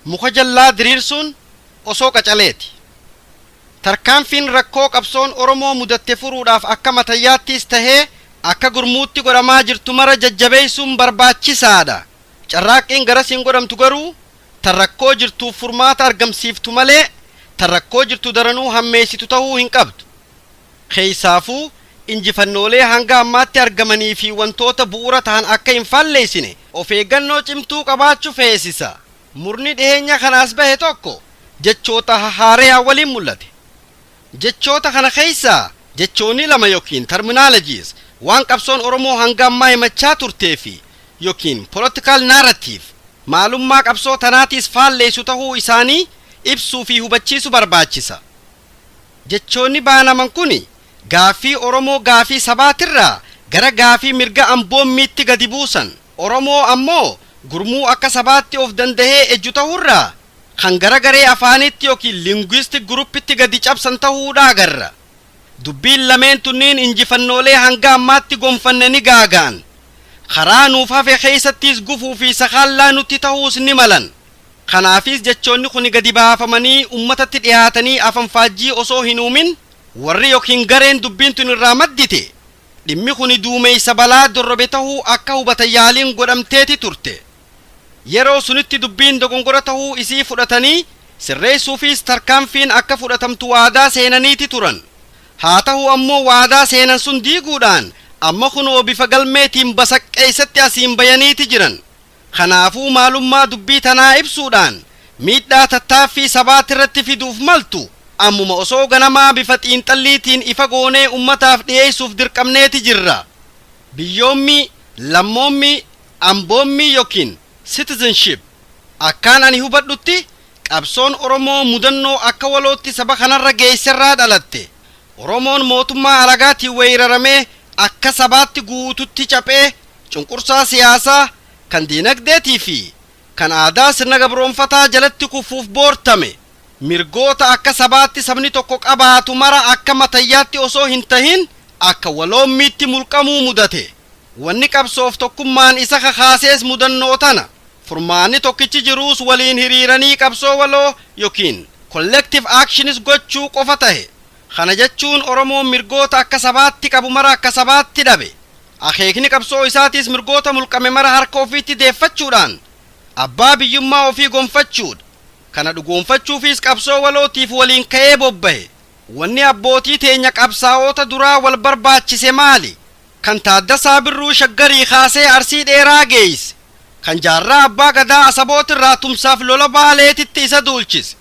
مخجلات دريرسون أسوق أجلاتي تركان فين ركوك أبسون أورمو مدتفرو راف أكا متياتي استهي أكا قرموتي قرما جرتو مرة ججبيسون برباتشي سادا چراقين غرسين قرم تقرو تركو جرتو فرمات أرقم سيفتو ملي تركو جرتو درنو هميسي تتهو هنقبت خيسافو injifannoolee hanga ammaatti argamanii fi wantoota bu'uura ta'an akka hin falleessine of eeggannoo cimtuu qabaachuu feesisa. Murni dhiheenya kanaas bahe tokko jechoota haaraa waliin mul'ate. Jechoota kana keessaa jechoonni lama yookiin terminologies waan qabsoon Oromoo hanga ammaa himachaa turtee fi yookiin political narrative maalummaa qabsoo tanaatis falleessu ta'uu isaanii ibsuu fi hubachiisuu barbaachisa. Jechoonni baanaman kuni gaafii Oromoo gaafii sabaatirraa gara gaafii mirga amboommiitti gadi buusan. Oromoo ammoo gurmuu akka sabaatti of dandahee ejju ta'urraa kan gara garee afaanitti yookiin linguistic groupitti gadi cabsan ta'uudha agarra. Dubbiin lameen tunniin injifannoolee hanga ammaatti gonfannanii gaagaan karaa nuuf hafe keessattis gufuu fi sakaallaa nutti ta'uus ni malan. Kanaafis jechoonni kun gadi baafamanii ummatatti dhiyaatanii afanfaajjii osoo hin uumin warri yookiin gareen dubbiin tun irraa maddite dhimmi kun duumeysa balaa dorrobe ta'uu akka hubatan yaaliin godhamteeti turte. Yeroo sunitti dubbiin dogongora ta'uu isii fudhatanii sirreessuufis tarkaanfiin akka fudhatamtu waadaa seenaniiti turan. Haa ta'u ammoo waadaa seenan sun diiguudhaan amma kunoo bifa galmeetiin basaqqeessatti asiin bayaniiti jiran. Kanaafuu maalummaa dubbii tanaa ibsuudhaan miidhaa tattaaffii sabaatirratti fiduuf maltu ammuma osoo ganamaa bifa xiinxalliitiin ifa goonee ummataaf dhiyeessuuf dirqamneeti jirra. Biyyoommi, lammoommi, amboommi yookiin citizenship akkaan ani hubadhutti qabsoon Oromoo mudannoo akka walootti saba kanarra geesserraa dhalatte. Oromoon mootummaa alagaatiin weeraramee akka sabaatti guututti caphee cunqursaa siyaasaa kan diinagdeetii fi kan aadaa sirna gabroonfataa jalatti kufuuf boortame. Mirgoota akka sabaatti sabni tokko qabaatu mara akka matayyaatti osoo hin tahin akka waloommiitti mulqamuu mudate. Wanni qabsoof tokkummaan isa kakaasees mudannoo tana. Furmaanni tokkichi jiruus waliin hiriiranii qabsoo waloo yookiin collective actions gochuu qofa tahe. Kana jechuun Oromoon mirgoota akka sabaatti qabu mara akka sabaatti dhabe. Akeekni qabsoo isaatis mirgoota mulqame mara harka ofiitti deeffachuudhaan abbaa biyyummaa ofii gonfachuudha. Kana dhugoonfachuufis qabsoo walootiif waliin ka'ee bobbahe. Wanni abbootii teenya qabsaa'oota duraa wal barbaachise maali? Kan Taaddasaa Birruu Shaggarii kaasee Arsii dheeraa geeyse. Kan jaarraa abbaa gadaa asabootirraa tumsaaf lola baaleetitti isa duulchise.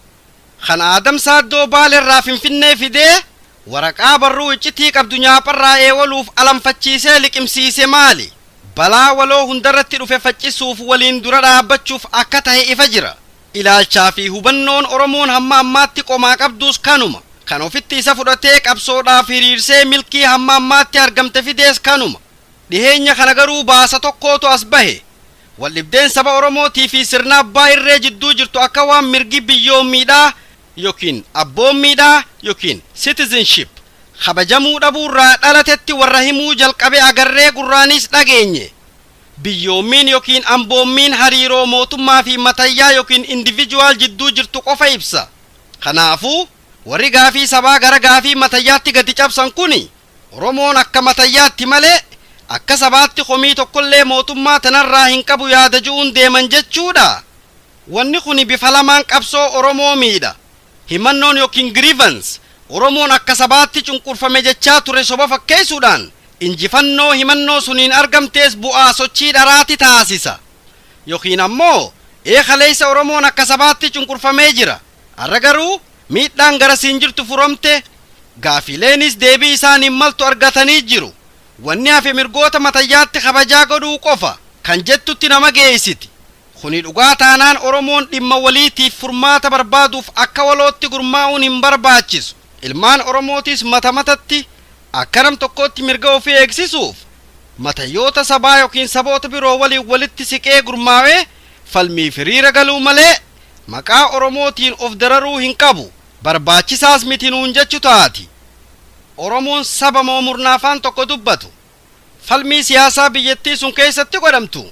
Kan Aadam Saaddoo Baaleerraa Finfinnee fidee waraqaa barruu iccitii qabdu nyaapharraa eewaluuf alanfachiisee liqimsiise maali? Balaa waloo hundarratti dhufe faccisuuf waliin dura dhaabbachuuf akka tahe ifa jira. Ilaalchaa fi hubannoon Oromoon hamma ammaatti qomaa qabduus kanuma. Kan ofitti isa fudhatee qabsoodhaaf hiriirsee milkii hamma ammaatti argamte fidees kanuma. Dhiheenya kana garuu baasa tokkootu as bahe. Waldhibdeen saba Oromootii fi sirna abbaa irree jidduu jirtu akka waan mirgi biyyoommiidhaa yookiin abboommiidhaa yookiin citizenship kabajamuu dhabuurraa dhalatetti warra himuu jalqabe agarree gurraanis dhageenye. Biyyoommiin yookiin amboommiin hariiroo mootummaa fi matayyaa yookiin individual jidduu jirtu qofa ibsa. Kanaafuu warri gaafii sabaa gara gaafii matayyaatti gadi cabsan kuni Oromoon akka matayyaatti malee akka sabaatti komii tokkollee mootummaa tanarraa hin qabu yaada ju'uun deeman jechuudha. Wanni kuni bifa lamaan qabsoo Oromoo miidha. Himannoon yookiin grievance Oromoon akka sabaatti cunqurfame jechaa ture soba fakkeessuudhaan injifannoo himannoo suniin argamtees bu'aa sochii dharaati taasisa. Yookiin ammoo eekaleessa Oromoon akka sabaatti cunqurfamee jira. Har'a garuu miidhaan garasiin jirtu furamte gaafileenis deebii isaaniin maltu argatanii jiru. Wanni hafe mirgoota matayyaatti kabajaa godhuu qofa kan jettutti nama geessiti. Kuni dhugaa taanaan Oromoon dhimma waliitiif furmaata barbaaduuf akka walootti gurmaa'uun hin barbaachisu. Ilmaan Oromootis matamatatti akka nam tokkotti mirga ofii eegsisuuf matayyoota sabaa yookiin saboota biroo waliin walitti siqee gurmaa'ee falmii firiira galuu malee maqaa Oromootiin of dararuu hin qabu. Barbaachisaas miti nuun jechu taati. oromoon saba moo murnaa afaan tokko dubbatu falmii siyaasaa biyyattii sun keessatti godhamtu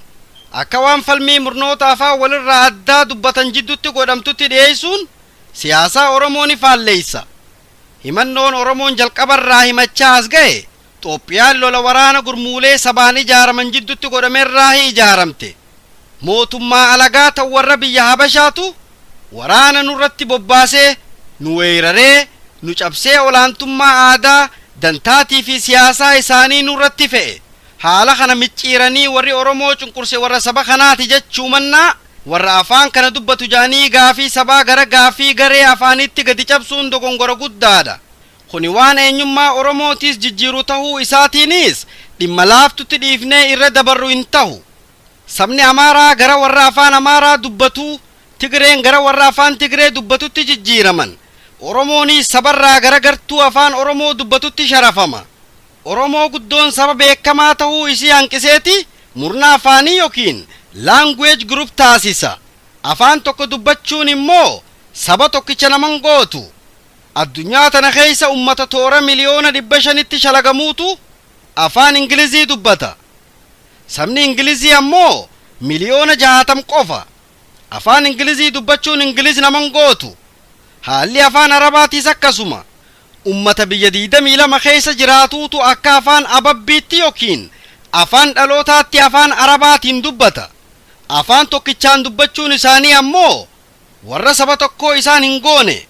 akka waan falmii murnoota afaan walirraa addaa dubbatan jidduutti godhamtutti dhiyeessuun siyaasaa oromoon faalleessa himannoon oromoon jalqabarraa himachaa as ga'e Itoophiyaan lola waraana gurmuulee sabaan ijaaraman jidduutti godhameerraa ijaaramte mootummaa alagaa ta'u warra biyya habashaatu waraana nurratti bobbaasee nu weeraree nu cabsee olaantummaa aadaa dantaatii fi siyaasaa isaanii nurratti fe'e haala kana micciiranii warri oromoo cunqurse warra saba kanaati jechuu mannaa warra afaan kana dubbatu jaanii gaafii sabaa gara gaafii garee afaanitti gadi cabsuun dogongora guddaadha kuni waan eenyummaa oromootis jijjiiru tahuu isaatiinis dhimma laaftutti dhiifnee irra dabarru hin tahu sabni amaaraa gara warra afaan amaaraa dubbatu tigreen gara warra afaan tigree dubbatutti jijjiiraman oromooni sabarraa gara gartuu afaan oromoo dubbatutti sharafama oromoo guddoon saba beekamaa tahuu isii hanqiseeti murna afaanii yookiin language group taasisa afaan tokko dubbachuun immoo saba tokkicha naman gootu addunyaa tana keessa ummata toora miliyoona 500tti shalagamuutu afaan ingilizii dubbata sabni ingilizii ammoo miliyoona 60 qofa afaan ingilizii dubbachuun ingilizi naman gootu haalli afaan arabaatiis akkasuma ummata biyya 22 keessa jiraatuutu akka afaan ababbiitti yookiin afaan dhalootaatti afaan arabaatiin dubbata afaan tokkichaan dubbachuun isaanii ammoo warra saba tokkoo isaan hin goone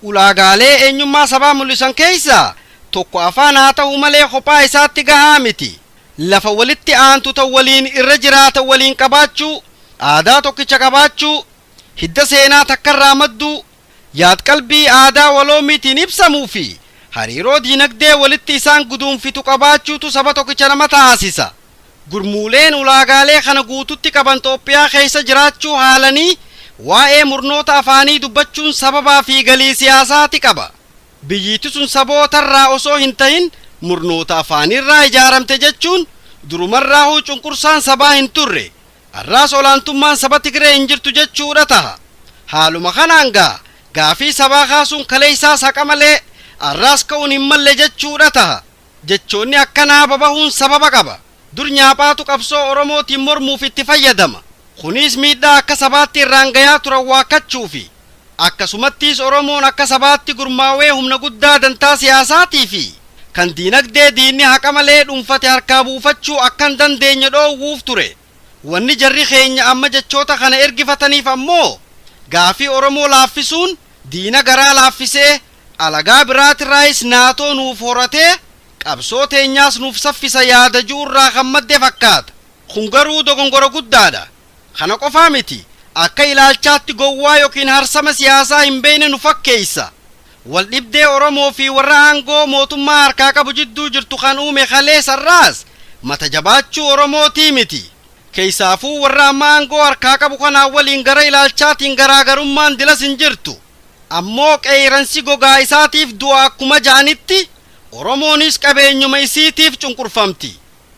ulaagaalee eenyummaa sabaa mul'isan keessa tokko afaan haa ta'u malee kophaa isaatti gahaa miti lafa walitti aantu ta'u waliin irra jiraata waliin qabaachuu aadaa tokkicha qabaachuu hidda seenaa takkarraa madduu yaad qalbii aadaa waloomiitiin ibsamuu fi hariiroo diinagdee walitti isaan guduunfitu qabaachuutu saba tokkicha nama taasisa gurmuuleen ulaagaalee kana guututti qaban Itoophiyaa keessa jiraachuu haalanii waa'ee murnoota afaanii dubbachuun sababaa fi galii siyaasaati qaba biyyiitti sun sabootarraa osoo hin ta'in murnoota afaanirraa ijaaramte jechuun durumarraa cunqursaan sabaa hin turre arraas olaantummaan saba Tigree hin jirtu jechuudha taha haaluma kanaan gaafii sabaa kaasuun kaleessaa saqa malee arraas ka'uun hin malle jechuudha taha jechoonni akkanaa babahuun sababa qaba dur nyaaphaatu qabsoo oromootiin mormuuf itti fayyadama kunis miidhaa akka sabaatti irraan gayaa turan waakkachuufi akkasumattis oromoon akka sabaatti gurmaawee humna guddaa dantaa siyaasaatii fi kan diinagdee diinni haqa malee dhuunfate harkaa buufachuu akkan dandeenye dhoowwuuf ture wanni jarri keenya amma jechoota kana ergifataniif ammoo gaafii oromoo laaffisuun diina garaa laaffisee alagaa biraatirraayis naatoo nuuf horatee qabsoo teenyaas nuuf saffisa yaada juurraa kan madde fakkaata kun garuu dogongora guddaadha kana qofaa miti akka ilaalchaatti gowwaa yookiin harsama siyaasaa hin beekne nu fakkeessa wal dhibdee oromoo fi warra aangoo mootummaa harkaa qabu jidduu jirtu kan uume kalee sarraas mata jabaachuu oromootii miti keessaafuu warra amma aangoo harkaa qabu kanaa waliin gara ilaalchaatiin garaagarummaan dilas hin jirtu ammoo qeeransi gogaa isaatiif du'a akkuma jaanitti oromoonis qabeenyuma isiitiif cunqurfamti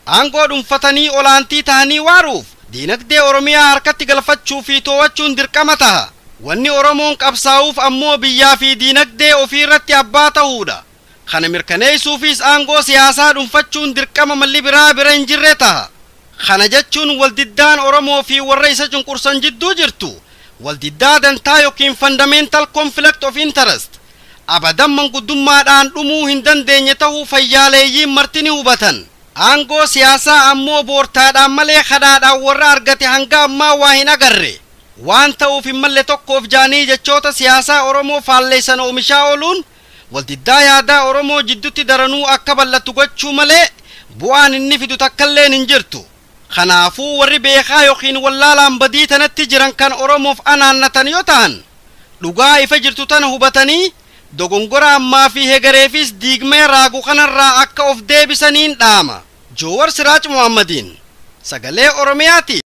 aangoo dhuunfatanii olaantii tahanii waaruuf diinagdee oromiyaa harkatti galfachuu fi too'achuun dirqama taha wanni oromoon qabsaa'uuf ammoo biyyaa fi diinagdee ofiirratti abbaa ta'uudha kana mirkaneessuufis aangoo siyaasaa dhuunfachuun dirqama malli bira hin jirre taha kana jechuun waldiddaan oromoo fi warra isa cunqursan jidduu jirtu waldiddaa dantaa yookiin fundamental conflict of interest abadan manguddummaadhaan dhumuu hin dandeenye tahuu fayyaaleeyyiin martini hubatan aangoo siyaasaa ammoo boortaadhaan malee kadhaadhaan warra argate hanga ammaa waa hin agarre waan ta'uuf hin malle tokkoof jaanii jechoota siyaasaa oromoo faalleessan oomishaa ooluun waldiddaa yaadaa oromoo jidduutti daranuu akka bal'attu gochuu malee bu'aan inni fidu takkalleen hin jirtu kanaafuu warri beekaa yookiin wallaalaan badii tanatti jiran kan oromoof anaannatan yoo ta'an dhugaa ifa jirtu tana hubatanii dogongora ammaa fi hegareefis diigmee raagu kanarraa akka of deebisaniin dhaama Joowar Siraaj Muhammadiin sagalee oromiyaati.